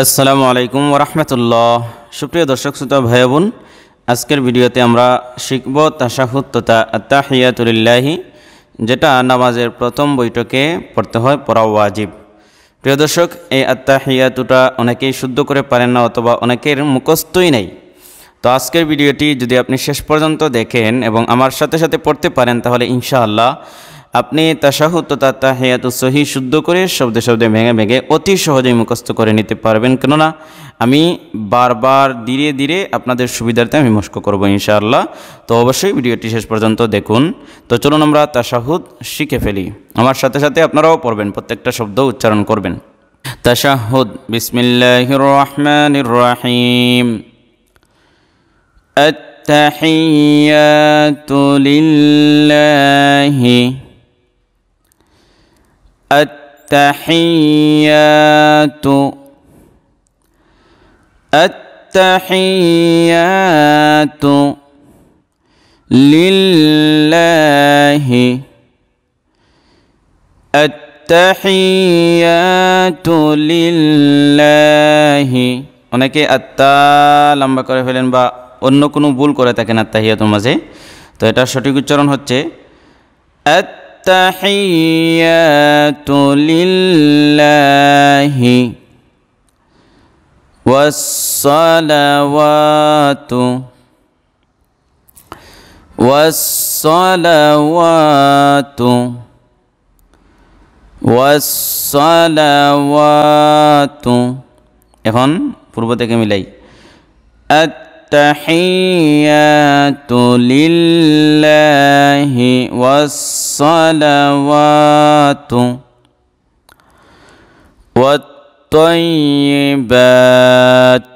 আসসালামু আলাইকুম ওয়া রাহমাতুল্লাহ। সুপ্রিয় দর্শক শ্রোতা ভাই বোন, আজকের ভিডিওতে আমরা শিখব তাশাহুদ তথা আত্তাহিয়াতু লিল্লাহি, যেটা নামাজের প্রথম বৈঠকে পড়তে হয়, পড়া ওয়াজিব। প্রিয় দর্শক, এই আত্তাহিয়াতুটা অনেকেই শুদ্ধ করে পারেন না অথবা অনেকের মুখস্থই নেই। তো আজকের ভিডিওটি যদি আপনি শেষ পর্যন্ত দেখেন এবং আমার সাথে সাথে পড়তে পারেন, তাহলে ইনশাআল্লাহ আপনি তাশাহুদ তথা আত্তাহিয়াতু সহি শুদ্ধ করে শব্দে শব্দে ভেঙে ভেঙে অতি সহজেই মুখস্থ করে নিতে পারবেন। কেননা আমি বারবার ধীরে ধীরে আপনাদের সুবিধার্থে আমি মস্ক করব ইনশাআল্লাহ। তো অবশ্যই ভিডিওটি শেষ পর্যন্ত দেখুন। তো চলুন আমরা তাশাহুদ শিখে ফেলি। আমার সাথে সাথে আপনারাও পড়বেন, প্রত্যেকটা শব্দ উচ্চারণ করবেন। তাশাহুদ, বিসমিল্লাহির রহমানির রহিম। আত্তাহিয়াতু লিল্লাহি, আত্তাহিয়াতু, আত্তাহিয়াতু লিল্লাহি, আত্তাহিয়াতু লিল্লাহি। অনেকে আত্তা লম্বা করে ফেলেন বা অন্য কোনো ভুল করে থাকেন আত্তাহিয়াতুর মাঝে। তো এটা সঠিক উচ্চারণ হচ্ছে আত্তাহিয়াতু লিল্লাহি ওয়াসসালাওয়াতু, ওয়াসসালাওয়াতু, ওয়াসসালাওয়াতু। এখন পূর্ব থেকে মিলাই। আত্তাহিয়াতু লিল্লাহি ওয়াসসালাওয়াতু ওয়াত-তাইয়্যিবাত,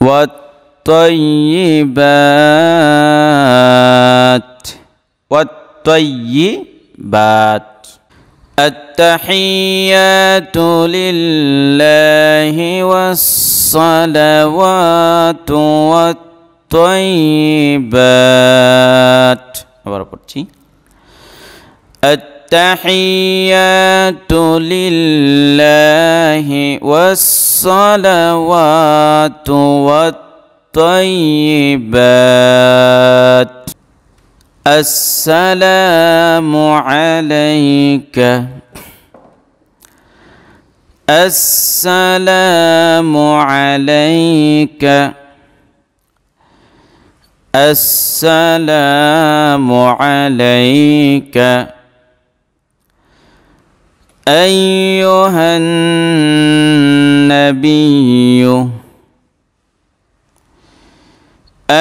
ওয়াত-তাইয়্যিবাত, ওয়াত-তাইয়্যিবাত। আত্তাহিয়াতু লিল্লাহি ওয়াসসালাওয়াতু ওয়াত-তাইয়্যিবাত। আবার পড়ছি। আত্তাহিয়াতু লিল্লাহি ওয়াসসালাওয়াতু ওয়াত-তাইয়্যিবাত। আসসালামু আলাইকা, আসসালামু আলাইকা, আসসালামু আলাইকা। আইয়ুহান নাবিয়্যু,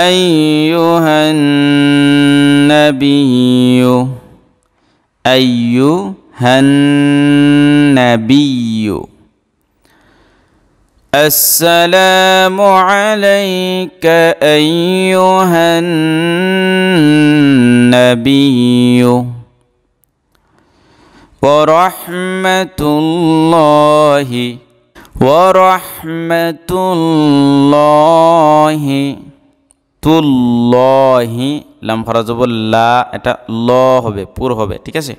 আইয়ুহান নাবিয়্যু, আইয়ুহান নাবিয়্যু। আসসালামু আলাইকা আইয়ুহান নাবিয়্যু ওয়া রাহমাতুল্লাহি, ওয়া রাহমাতুল্লাহি, তুল্লাহি, লাম ফারাজবুল্লাহ, এটা ল হবে, পুর হবে, ঠিক আছে।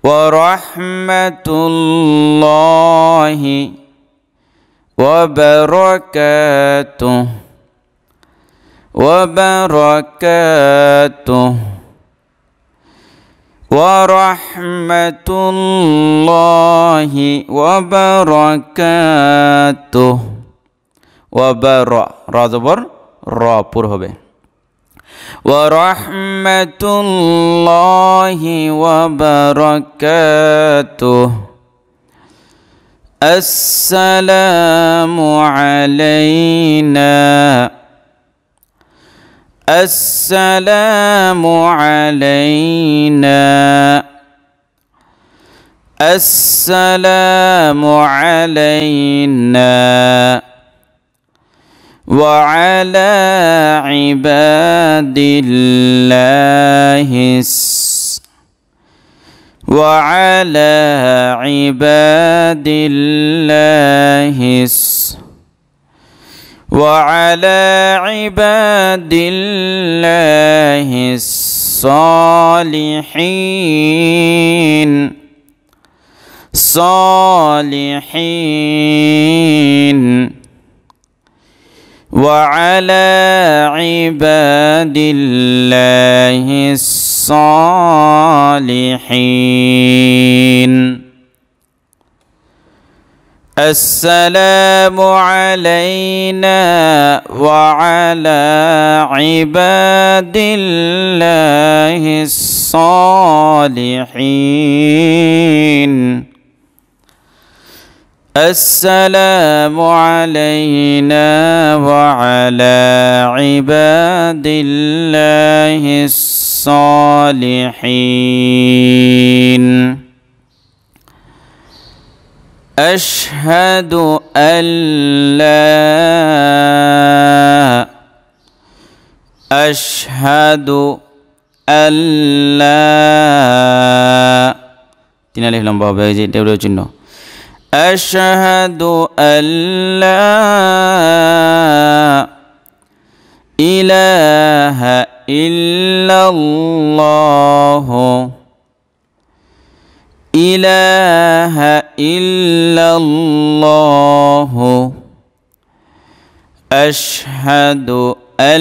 ওয়া রাহমাতুল্লাহি ওয়া বারাকাতুহু, ওয়া বারাকাতুহু, ওয়া রাহমাতুল্লাহি ওয়া বারাকাতুহু, ওয়া বারা, রা জবর র, পুর হবে। ওয়া রাহমাতুল্লাহি ওয়া বারাকাতুহু। আসসালামু আলাইনা, আসসালামু আলাইনা, আসসালামু আলাইনা ওয়া আলা ইবাদিল্লাহিস, ওয়া আলা ইবাদিল্লাহিস, ওয়া আলা ইবাদিল্লাহিস সালিহিন, الصالحين وعلى عباد الله الصالحين السلام علينا وعلى عباد الله الصالحين السلام علينا وعلى عباد الله الصالحين أشهد أن لا তিন আলিফ লম্বা হবে এই যে টেবিলের চিহ্ন أشهد أن لا إله إلا الله إله إلا الله أشهد أن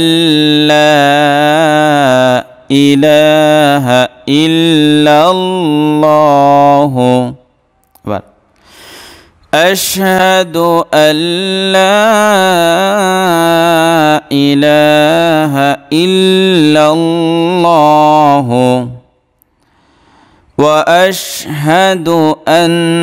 لا إله إلا الله أشهد أن لا إله إلا الله وأشهد أن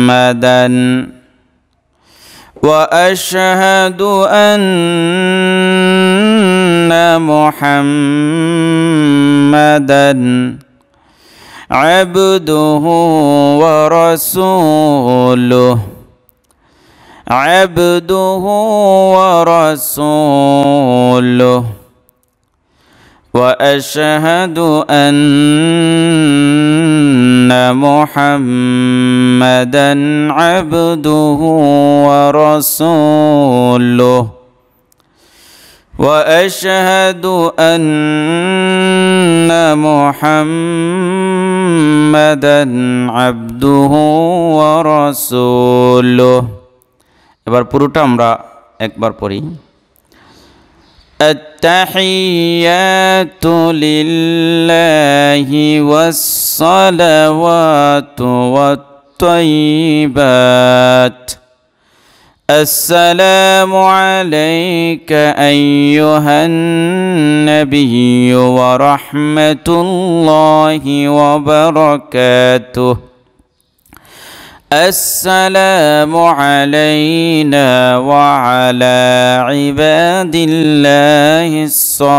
محمدا وأشهد أن محمدا عبده ورسوله وأشهد أن محمدا عبده ورسوله وأشهد أن محمدا عبده ورسوله এবার পুরোটা আমরা একবার পড়ি التحيات لله والصلوات والطيبات السلام عليك أيها النبي ورحمة الله وبركاته السلام علينا وعلى عباد الله الصالحين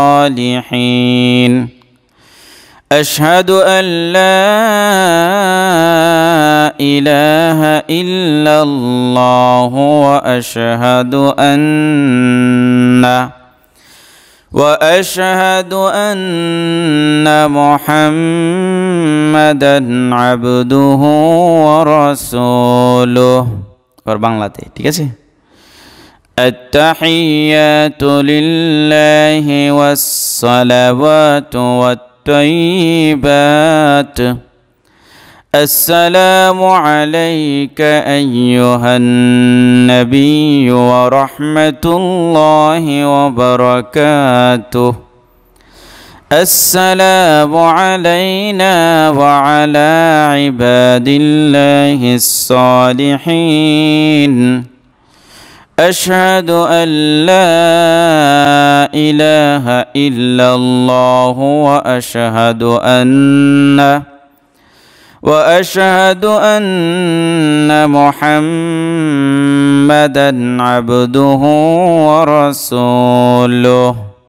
أشهد أن لا إله إلا الله وأشهد أن محمدا عبده ورسوله বাংলাতে ঠিক আছে التحيات لله والصلوات والطيبات السلام عليك أيها النبي ورحمة الله وبركاته السلام علينا وعلى عباد الله الصالحين أشهد أن لا إله إلا الله وأشهد أن محمدا عبده ورسوله